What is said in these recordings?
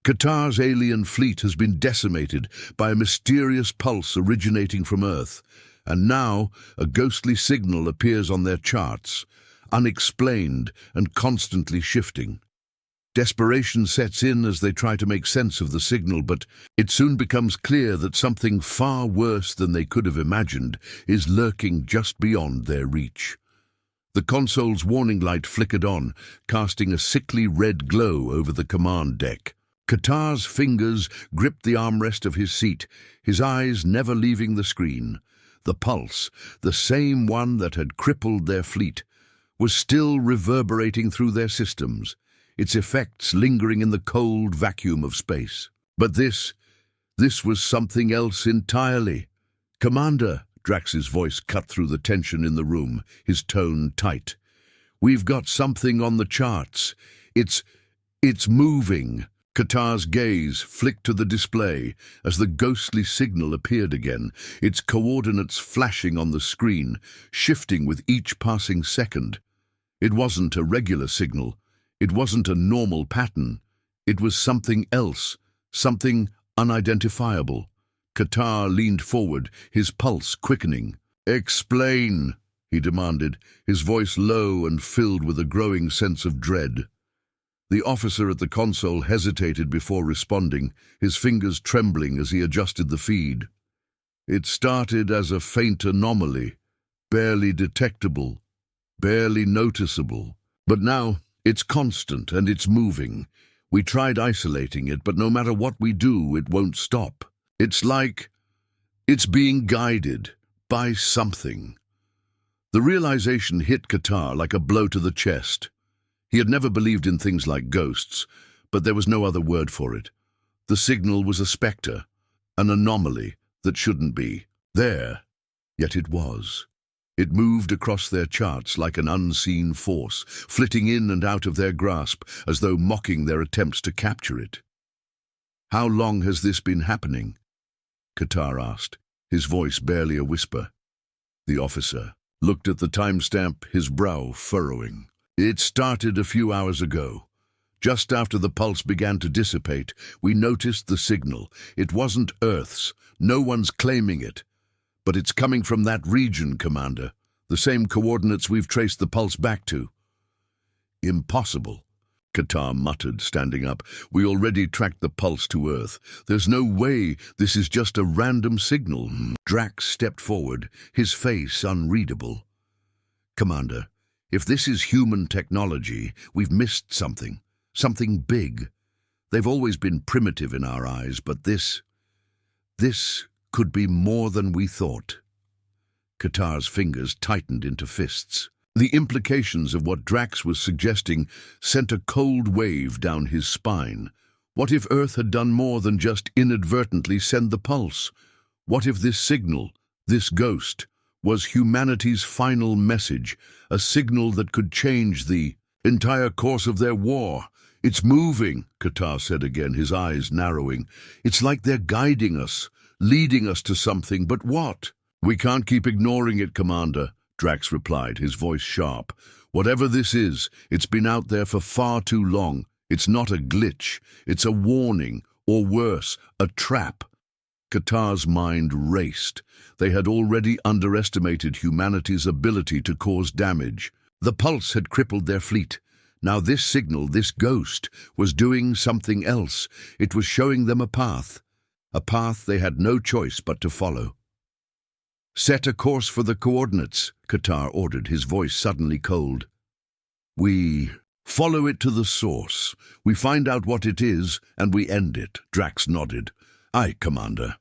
Qatar's alien fleet has been decimated by a mysterious pulse originating from Earth, and now a ghostly signal appears on their charts, unexplained and constantly shifting. Desperation sets in as they try to make sense of the signal, but it soon becomes clear that something far worse than they could have imagined is lurking just beyond their reach. The console's warning light flickered on, casting a sickly red glow over the command deck. Qatar's fingers gripped the armrest of his seat, his eyes never leaving the screen. The pulse, the same one that had crippled their fleet, was still reverberating through their systems, its effects lingering in the cold vacuum of space. But this was something else entirely. "Commander," Drax's voice cut through the tension in the room, his tone tight. "We've got something on the charts. It's moving." Qatar's gaze flicked to the display as the ghostly signal appeared again, its coordinates flashing on the screen, shifting with each passing second. It wasn't a regular signal. It wasn't a normal pattern. It was something else, something unidentifiable. Qatar leaned forward, his pulse quickening. "Explain," he demanded, his voice low and filled with a growing sense of dread. The officer at the console hesitated before responding, his fingers trembling as he adjusted the feed. "It started as a faint anomaly, barely detectable, barely noticeable. But now it's constant and it's moving. We tried isolating it, but no matter what we do, it won't stop. It's like it's being guided by something." The realization hit Qatar like a blow to the chest. He had never believed in things like ghosts, but there was no other word for it. The signal was a spectre, an anomaly that shouldn't be there, yet it was. It moved across their charts like an unseen force, flitting in and out of their grasp as though mocking their attempts to capture it. "How long has this been happening?" Qatar asked, his voice barely a whisper. The officer looked at the timestamp, his brow furrowing. "It started a few hours ago. Just after the pulse began to dissipate, we noticed the signal. It wasn't Earth's. No one's claiming it. But it's coming from that region, Commander. The same coordinates we've traced the pulse back to." "Impossible," Qatar muttered, standing up. "We already tracked the pulse to Earth. There's no way this is just a random signal." Drax stepped forward, his face unreadable. "Commander, if this is human technology, we've missed something big. They've always been primitive in our eyes, but this could be more than we thought." Qatar's fingers tightened into fists. The implications of what Drax was suggesting sent a cold wave down his spine. What if Earth had done more than just inadvertently send the pulse? What if this signal, this ghost, was humanity's final message, a signal that could change the entire course of their war? "It's moving," Qatar said again, his eyes narrowing. "It's like they're guiding us, leading us to something, but what?" "We can't keep ignoring it, Commander," Drax replied, his voice sharp. "Whatever this is, it's been out there for far too long. It's not a glitch. It's a warning, or worse, a trap." Qatar's mind raced. They had already underestimated humanity's ability to cause damage. The pulse had crippled their fleet. Now this signal, this ghost, was doing something else. It was showing them a path they had no choice but to follow. "Set a course for the coordinates," Qatar ordered, his voice suddenly cold. "We follow it to the source. We find out what it is, and we end it," Drax nodded. "Aye, Commander."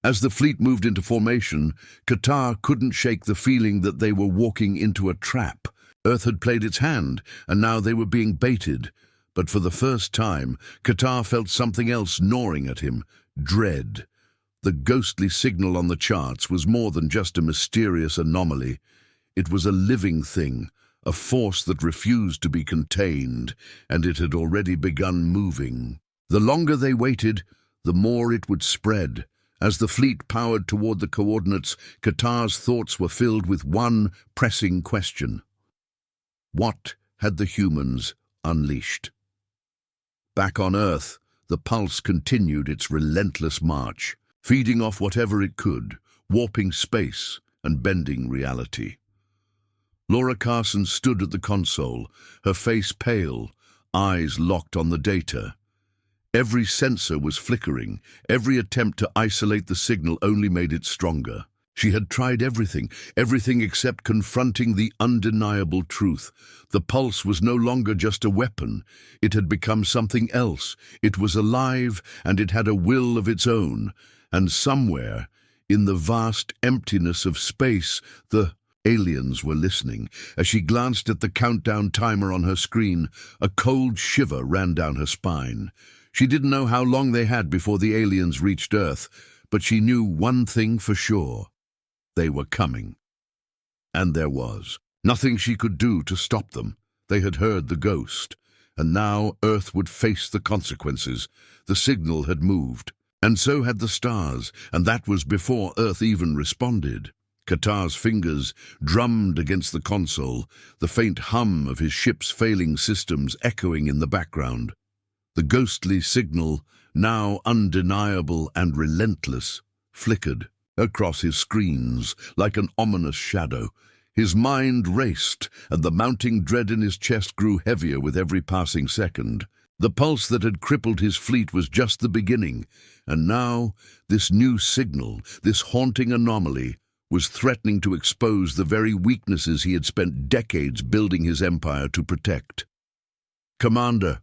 As the fleet moved into formation, Qatar couldn't shake the feeling that they were walking into a trap. Earth had played its hand, and now they were being baited. But for the first time, Qatar felt something else gnawing at him: dread. The ghostly signal on the charts was more than just a mysterious anomaly. It was a living thing, a force that refused to be contained, and it had already begun moving. The longer they waited, the more it would spread. As the fleet powered toward the coordinates, Qatar's thoughts were filled with one pressing question. What had the humans unleashed? Back on Earth, The pulse continued its relentless march, feeding off whatever it could, warping space and bending reality. Laura Carson stood at the console, her face pale, eyes locked on the data. Every sensor was flickering. Every attempt to isolate the signal only made it stronger. She had tried everything except confronting the undeniable truth. The pulse was no longer just a weapon. It had become something else. It was alive, and it had a will of its own. And somewhere, in the vast emptiness of space, the aliens were listening. As she glanced at the countdown timer on her screen, a cold shiver ran down her spine. She didn't know how long they had before the aliens reached Earth, but she knew one thing for sure. They were coming. And there was nothing she could do to stop them. They had heard the ghost, and now Earth would face the consequences. The signal had moved, and so had the stars, and that was before Earth even responded. Qatar's fingers drummed against the console, the faint hum of his ship's failing systems echoing in the background. The ghostly signal, now undeniable and relentless, flickered across his screens like an ominous shadow. His mind raced, and the mounting dread in his chest grew heavier with every passing second. The pulse that had crippled his fleet was just the beginning, and now this new signal, this haunting anomaly, was threatening to expose the very weaknesses he had spent decades building his empire to protect. "Commander,"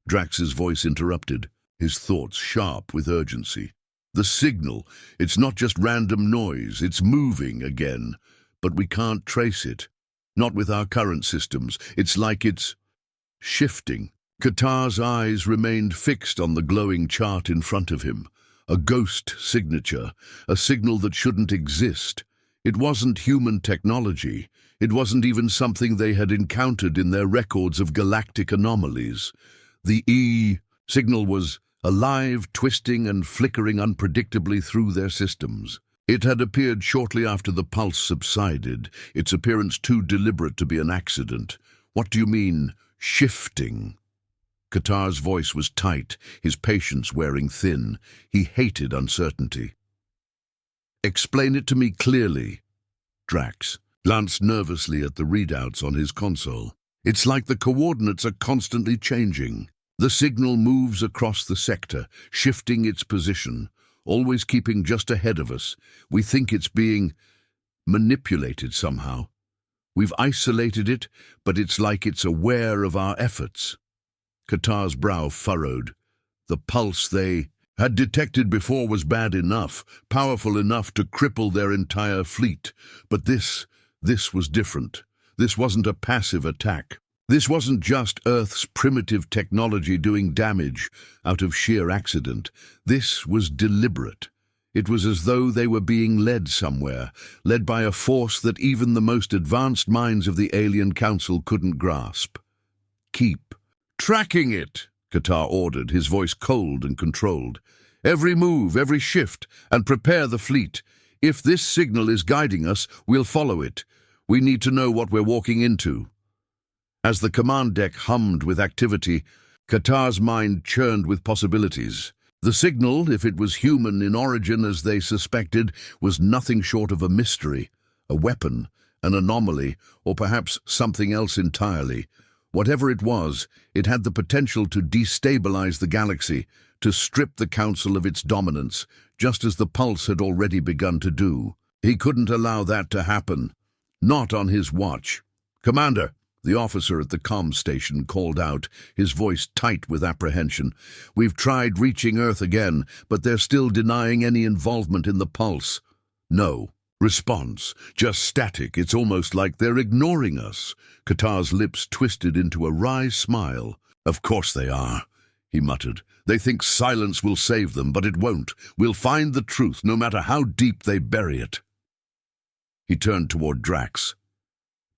Drax's voice interrupted, his thoughts sharp with urgency. "The signal, it's not just random noise, it's moving again. But we can't trace it. Not with our current systems. It's like it's shifting." Qatar's eyes remained fixed on the glowing chart in front of him. A ghost signature, a signal that shouldn't exist. It wasn't human technology. It wasn't even something they had encountered in their records of galactic anomalies. The E signal was alive, twisting and flickering unpredictably through their systems. It had appeared shortly after the pulse subsided, its appearance too deliberate to be an accident. "What do you mean, shifting?" Qatar's voice was tight, his patience wearing thin. He hated uncertainty. "Explain it to me clearly." Drax glanced nervously at the readouts on his console. "It's like the coordinates are constantly changing. The signal moves across the sector, shifting its position, always keeping just ahead of us. We think it's being manipulated somehow. We've isolated it, but it's like it's aware of our efforts." Qatar's brow furrowed. The pulse they had detected before was bad enough, powerful enough to cripple their entire fleet. But this was different. This wasn't a passive attack. This wasn't just Earth's primitive technology doing damage out of sheer accident. This was deliberate. It was as though they were being led somewhere, led by a force that even the most advanced minds of the Alien Council couldn't grasp. "Keep tracking it," Qatar ordered, his voice cold and controlled. "Every move, every shift, and prepare the fleet. If this signal is guiding us, we'll follow it. We need to know what we're walking into." As the command deck hummed with activity, Qatar's mind churned with possibilities. The signal, if it was human in origin as they suspected, was nothing short of a mystery, a weapon, an anomaly, or perhaps something else entirely. Whatever it was, it had the potential to destabilize the galaxy, to strip the Council of its dominance, just as the Pulse had already begun to do. He couldn't allow that to happen. Not on his watch. "Commander," the officer at the comm station called out, his voice tight with apprehension. "We've tried reaching Earth again, but they're still denying any involvement in the Pulse." "No." Response, just static. It's almost like they're ignoring us. Qatar's lips twisted into a wry smile. "Of course they are," he muttered. "They think silence will save them, but it won't. We'll find the truth, no matter how deep they bury it." He turned toward Drax.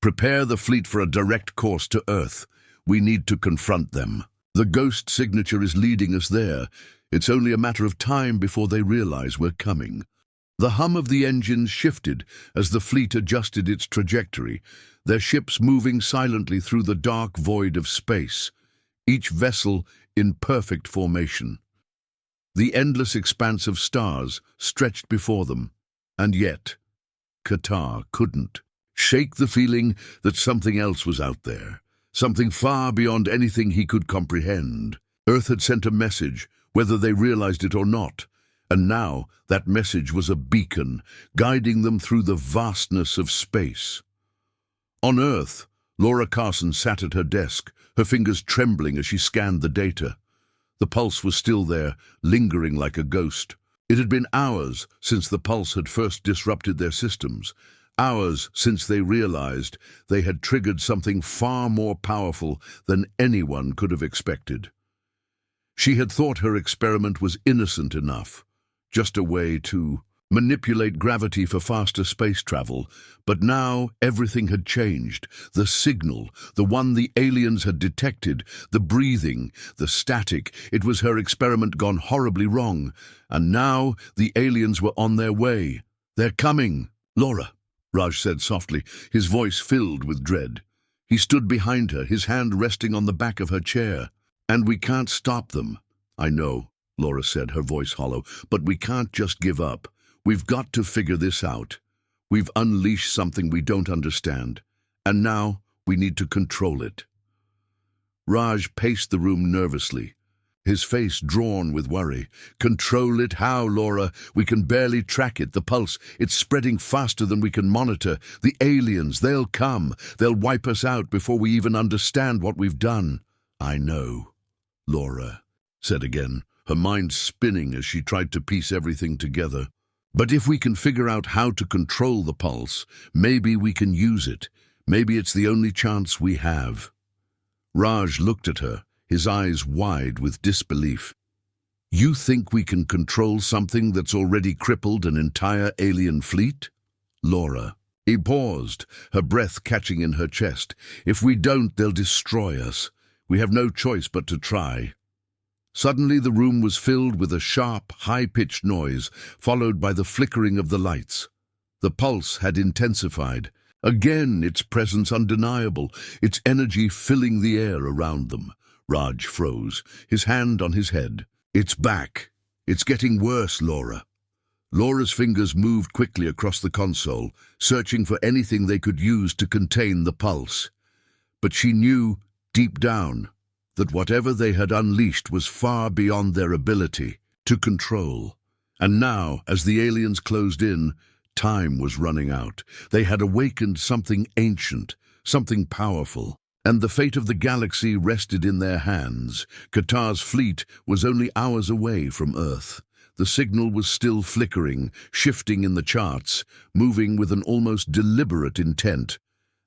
"Prepare the fleet for a direct course to Earth. We need to confront them. The ghost signature is leading us there. It's only a matter of time before they realize we're coming." The hum of the engines shifted as the fleet adjusted its trajectory, their ships moving silently through the dark void of space, each vessel in perfect formation. the endless expanse of stars stretched before them. And yet, Qatar couldn't shake the feeling that something else was out there, something far beyond anything he could comprehend. Earth had sent a message, whether they realized it or not, and now that message was a beacon, guiding them through the vastness of space. On Earth, Laura Carson sat at her desk, her fingers trembling as she scanned the data. The pulse was still there, lingering like a ghost. It had been hours since the pulse had first disrupted their systems, hours since they realized they had triggered something far more powerful than anyone could have expected. She had thought her experiment was innocent enough, just a way to manipulate gravity for faster space travel, but now everything had changed. The signal, the one the aliens had detected, the breathing, the static, it was her experiment gone horribly wrong, and now the aliens were on their way. They're coming. Laura, Raj said softly, his voice filled with dread. He stood behind her, his hand resting on the back of her chair. And we can't stop them. I know, Laura said, her voice hollow, but we can't just give up. We've got to figure this out. We've unleashed something we don't understand, and now we need to control it. Raj paced the room nervously, his face drawn with worry. Control it? How, Laura? We can barely track it. The pulse, it's spreading faster than we can monitor. The aliens, they'll come. They'll wipe us out before we even understand what we've done. I know, Laura said again, her mind spinning as she tried to piece everything together. But if we can figure out how to control the pulse, maybe we can use it. Maybe it's the only chance we have. Raj looked at her, his eyes wide with disbelief. You think we can control something that's already crippled an entire alien fleet? Laura. He paused, her breath catching in her chest. If we don't, they'll destroy us. We have no choice but to try. Suddenly the room was filled with a sharp, high-pitched noise, followed by the flickering of the lights. The pulse had intensified. Again, its presence undeniable, its energy filling the air around them. Raj froze, his hand on his head. It's back. It's getting worse, Laura. Laura's fingers moved quickly across the console, searching for anything they could use to contain the pulse. But she knew, deep down, that whatever they had unleashed was far beyond their ability to control. And now, as the aliens closed in, time was running out. They had awakened something ancient, something powerful, and the fate of the galaxy rested in their hands. Qatar's fleet was only hours away from Earth. The signal was still flickering, shifting in the charts, moving with an almost deliberate intent.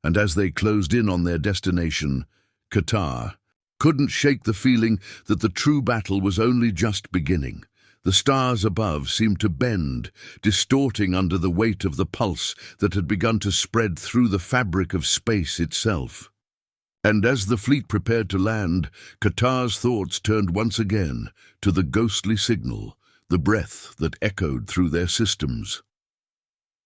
And as they closed in on their destination, Qatar couldn't shake the feeling that the true battle was only just beginning. The stars above seemed to bend, distorting under the weight of the pulse that had begun to spread through the fabric of space itself. And as the fleet prepared to land, Qatar's thoughts turned once again to the ghostly signal, the breath that echoed through their systems.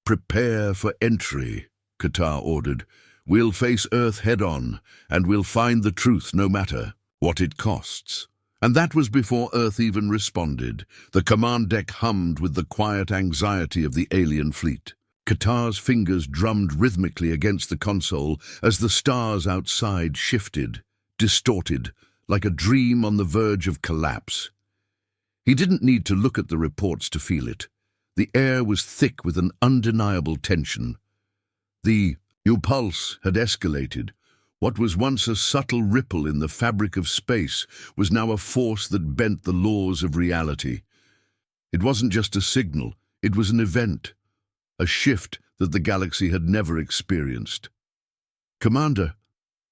"Prepare for entry," Qatar ordered. "We'll face Earth head-on, and we'll find the truth no matter what it costs." And that was before Earth even responded. The command deck hummed with the quiet anxiety of the alien fleet. Qatar's fingers drummed rhythmically against the console as the stars outside shifted, distorted, like a dream on the verge of collapse. He didn't need to look at the reports to feel it. The air was thick with an undeniable tension. The new pulse had escalated. What was once a subtle ripple in the fabric of space was now a force that bent the laws of reality. It wasn't just a signal, it was an event, a shift that the galaxy had never experienced. "Commander,"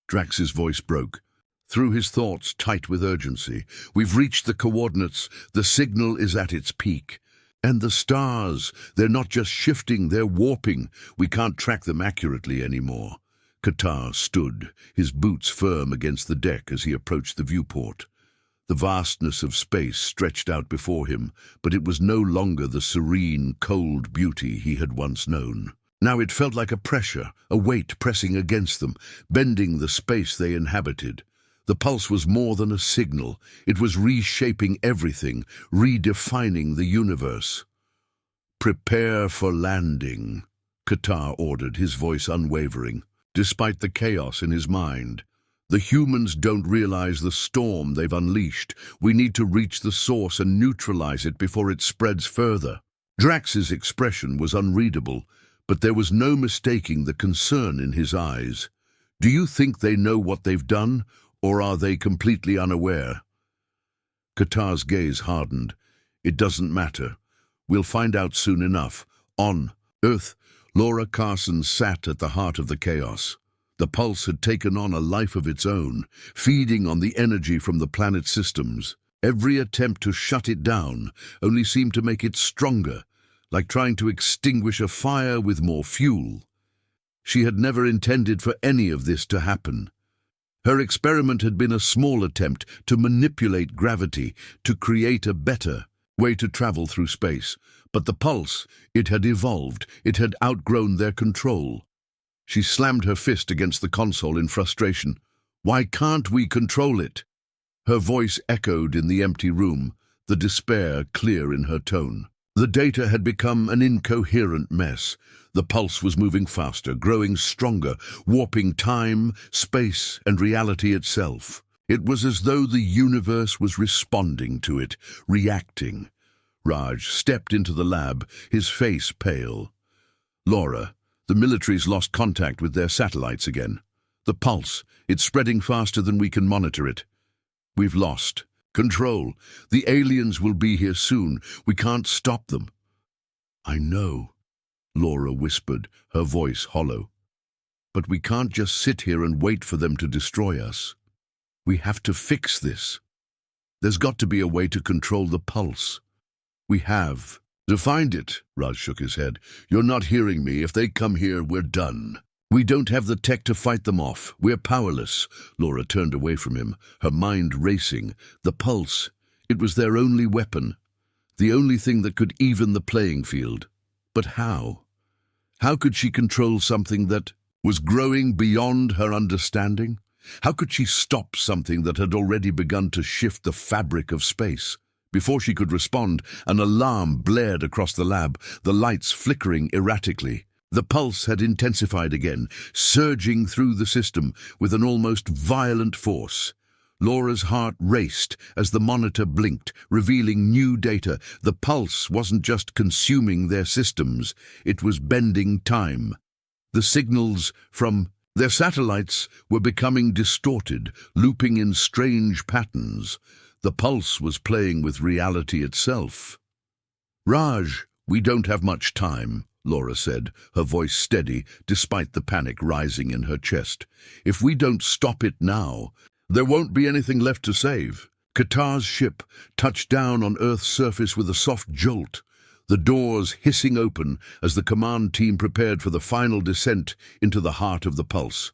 Drax's voice broke, through his thoughts tight with urgency, "we've reached the coordinates. The signal is at its peak. And the stars, they're not just shifting, they're warping. We can't track them accurately anymore." Qatar stood, his boots firm against the deck as he approached the viewport. The vastness of space stretched out before him, but it was no longer the serene, cold beauty he had once known. Now it felt like a pressure, a weight pressing against them, bending the space they inhabited. The pulse was more than a signal. It was reshaping everything, redefining the universe. "Prepare for landing," Qatar ordered, his voice unwavering, despite the chaos in his mind. "The humans don't realize the storm they've unleashed. We need to reach the source and neutralize it before it spreads further." Drax's expression was unreadable, but there was no mistaking the concern in his eyes. "Do you think they know what they've done, or are they completely unaware?" Qatar's gaze hardened. "It doesn't matter. We'll find out soon enough." On Earth, Laura Carson sat at the heart of the chaos. The pulse had taken on a life of its own, feeding on the energy from the planet's systems. Every attempt to shut it down only seemed to make it stronger, like trying to extinguish a fire with more fuel. She had never intended for any of this to happen. Her experiment had been a small attempt to manipulate gravity, to create a better way to travel through space. But the pulse, it had evolved, it had outgrown their control. She slammed her fist against the console in frustration. "Why can't we control it?" Her voice echoed in the empty room, the despair clear in her tone. The data had become an incoherent mess. The pulse was moving faster, growing stronger, warping time, space, and reality itself. It was as though the universe was responding to it, reacting. Raj stepped into the lab, his face pale. "Laura, the military's lost contact with their satellites again. The pulse, it's spreading faster than we can monitor it. We've lost control. The aliens will be here soon. We can't stop them." "I know," Laura whispered, her voice hollow. "But we can't just sit here and wait for them to destroy us. We have to fix this. There's got to be a way to control the pulse." "We have to find it." Raj shook his head. "You're not hearing me. If they come here, we're done. We don't have the tech to fight them off. We're powerless." Laura turned away from him, her mind racing. The pulse, it was their only weapon, the only thing that could even the playing field. But how? How could she control something that was growing beyond her understanding? How could she stop something that had already begun to shift the fabric of space? Before she could respond, an alarm blared across the lab, the lights flickering erratically. The pulse had intensified again, surging through the system with an almost violent force. Laura's heart raced as the monitor blinked, revealing new data. The pulse wasn't just consuming their systems, it was bending time. The signals from their satellites were becoming distorted, looping in strange patterns. The pulse was playing with reality itself. "Raj, we don't have much time," Laura said, her voice steady despite the panic rising in her chest. "If we don't stop it now, there won't be anything left to save." Qatar's ship touched down on Earth's surface with a soft jolt, the doors hissing open as the command team prepared for the final descent into the heart of the pulse.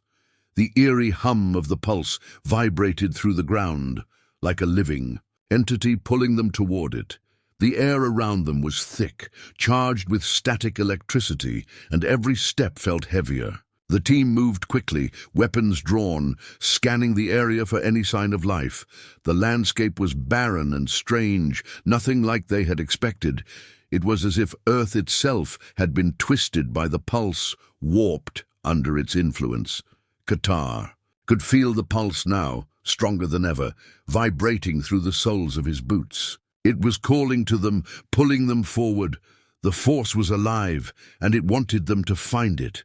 The eerie hum of the pulse vibrated through the ground, like a living entity pulling them toward it. The air around them was thick, charged with static electricity, and every step felt heavier. The team moved quickly, weapons drawn, scanning the area for any sign of life. The landscape was barren and strange, nothing like they had expected. It was as if Earth itself had been twisted by the pulse, warped under its influence. Qatar could feel the pulse now, stronger than ever, vibrating through the soles of his boots. It was calling to them, pulling them forward. The force was alive, and it wanted them to find it.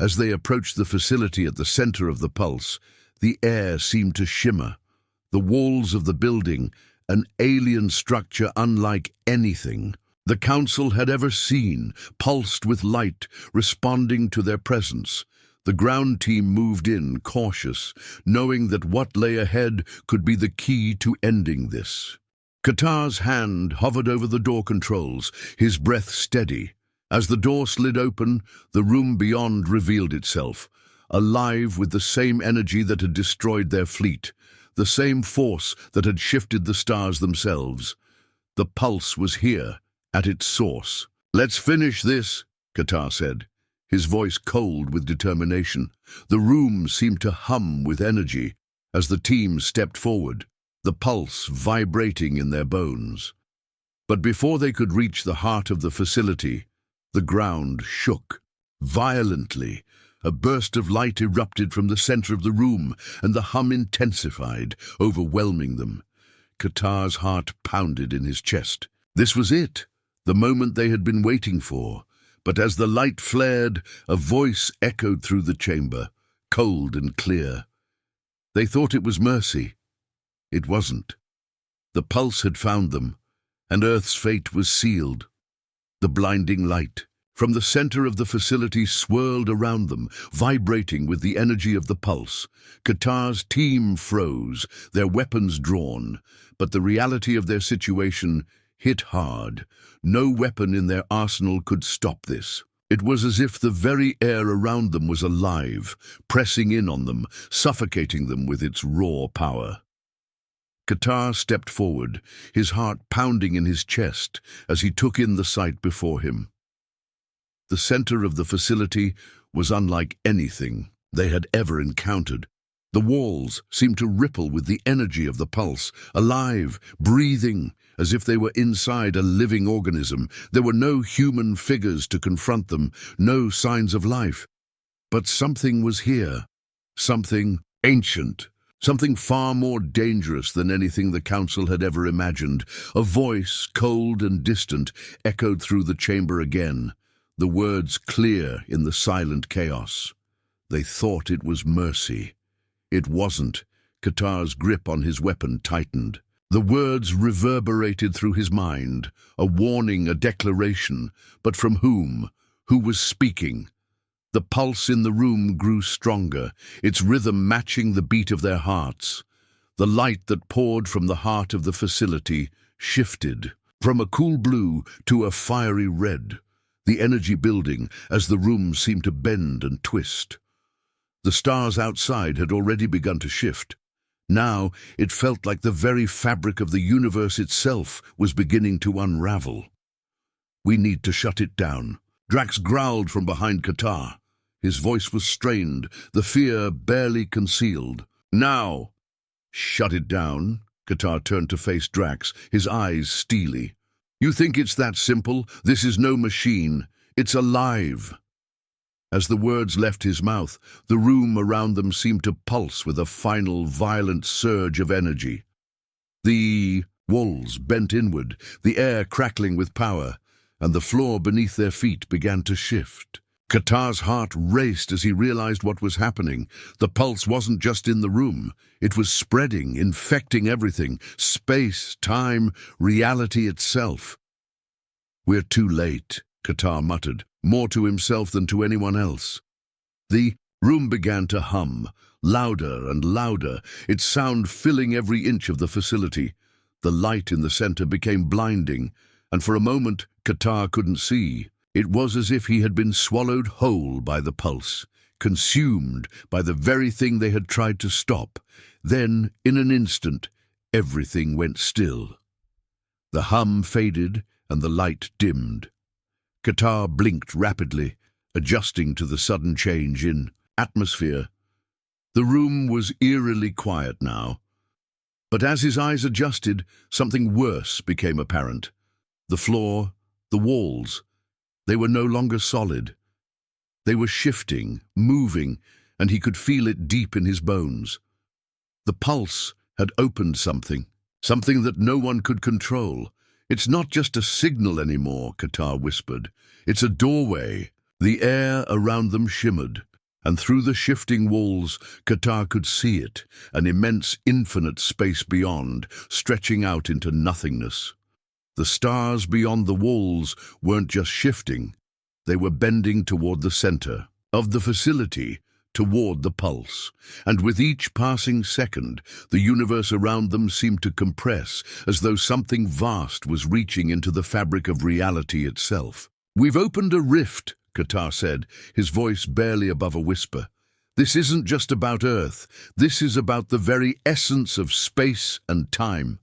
As they approached the facility at the center of the pulse, the air seemed to shimmer. The walls of the building, an alien structure unlike anything the Council had ever seen, pulsed with light, responding to their presence. The ground team moved in, cautious, knowing that what lay ahead could be the key to ending this. Qatar's hand hovered over the door controls, his breath steady. As the door slid open, the room beyond revealed itself, alive with the same energy that had destroyed their fleet, the same force that had shifted the stars themselves. The pulse was here, at its source. "Let's finish this," Qatar said, his voice cold with determination. The room seemed to hum with energy, as the team stepped forward, the pulse vibrating in their bones. But before they could reach the heart of the facility, the ground shook violently. A burst of light erupted from the center of the room, and the hum intensified, overwhelming them. Qatar's heart pounded in his chest. This was it, the moment they had been waiting for. But as the light flared, a voice echoed through the chamber, cold and clear. They thought it was mercy. It wasn't. The pulse had found them, and Earth's fate was sealed. The blinding light from the center of the facility swirled around them, vibrating with the energy of the pulse. Qatar's team froze, their weapons drawn, but the reality of their situation hit hard. No weapon in their arsenal could stop this. It was as if the very air around them was alive, pressing in on them, suffocating them with its raw power. Qatar stepped forward, his heart pounding in his chest as he took in the sight before him. The center of the facility was unlike anything they had ever encountered. The walls seemed to ripple with the energy of the pulse, alive, breathing, as if they were inside a living organism. There were no human figures to confront them, no signs of life. But something was here, something ancient, something far more dangerous than anything the Council had ever imagined. A voice, cold and distant, echoed through the chamber again, the words clear in the silent chaos. They thought it was mercy. It wasn't. Qatar's grip on his weapon tightened. The words reverberated through his mind, a warning, a declaration. But from whom? Who was speaking? The pulse in the room grew stronger, its rhythm matching the beat of their hearts. The light that poured from the heart of the facility shifted, from a cool blue to a fiery red, the energy building as the room seemed to bend and twist. The stars outside had already begun to shift. Now it felt like the very fabric of the universe itself was beginning to unravel. "We need to shut it down," Drax growled from behind Qatar. His voice was strained, the fear barely concealed. "Now!" "Shut it down?" Qatar turned to face Drax, his eyes steely. "You think it's that simple? This is no machine. It's alive." As the words left his mouth, the room around them seemed to pulse with a final, violent surge of energy. The walls bent inward, the air crackling with power, and the floor beneath their feet began to shift. Qatar's heart raced as he realized what was happening. The pulse wasn't just in the room. It was spreading, infecting everything, space, time, reality itself. "We're too late," Qatar muttered, more to himself than to anyone else. The room began to hum, louder and louder, its sound filling every inch of the facility. The light in the center became blinding, and for a moment Qatar couldn't see. It was as if he had been swallowed whole by the pulse, consumed by the very thing they had tried to stop. Then, in an instant, everything went still. The hum faded and the light dimmed. Qatar blinked rapidly, adjusting to the sudden change in atmosphere. The room was eerily quiet now. But as his eyes adjusted, something worse became apparent. The floor, the walls, they were no longer solid. They were shifting, moving, and he could feel it deep in his bones. The pulse had opened something that no one could control. "It's not just a signal anymore," Qatar whispered. "It's a doorway." The air around them shimmered, and through the shifting walls, Qatar could see it, an immense, infinite space beyond, stretching out into nothingness. The stars beyond the walls weren't just shifting, they were bending toward the center of the facility, toward the pulse. And with each passing second, the universe around them seemed to compress, as though something vast was reaching into the fabric of reality itself. "We've opened a rift," Qatar said, his voice barely above a whisper. "This isn't just about Earth. This is about the very essence of space and time."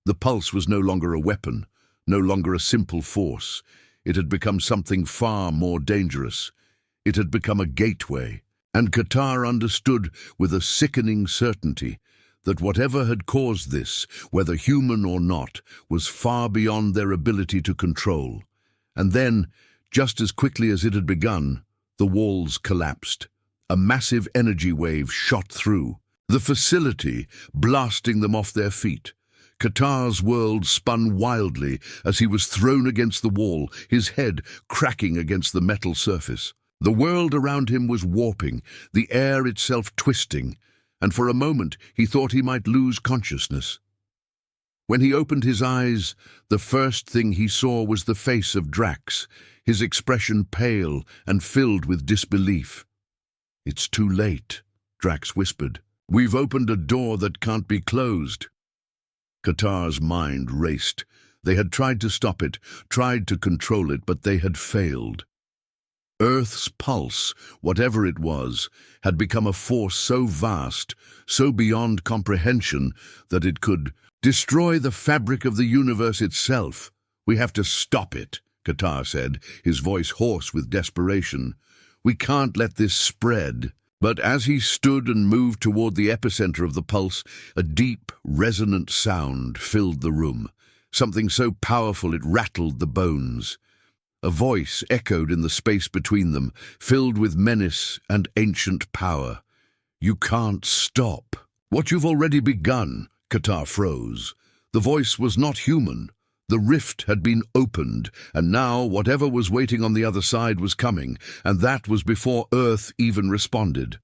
The pulse was no longer a weapon, no longer a simple force. It had become something far more dangerous. It had become a gateway, And Qatar understood with a sickening certainty that whatever had caused this, whether human or not, was far beyond their ability to control. And then, just as quickly as it had begun, the walls collapsed. A massive energy wave shot through, the facility blasting them off their feet. Qatar's world spun wildly as he was thrown against the wall, his head cracking against the metal surface. The world around him was warping, the air itself twisting, and for a moment he thought he might lose consciousness. When he opened his eyes, the first thing he saw was the face of Drax, his expression pale and filled with disbelief. "It's too late," Drax whispered. "We've opened a door that can't be closed." Qatar's mind raced. They had tried to stop it, tried to control it, but they had failed. Earth's pulse, whatever it was, had become a force so vast, so beyond comprehension, that it could destroy the fabric of the universe itself. "We have to stop it," Qatar said, his voice hoarse with desperation. "We can't let this spread." But as he stood and moved toward the epicenter of the pulse, a deep, resonant sound filled the room, something so powerful it rattled the bones. A voice echoed in the space between them, filled with menace and ancient power. "You can't stop what you've already begun." Qatar froze. The voice was not human. The rift had been opened, and now whatever was waiting on the other side was coming, and that was before Earth even responded.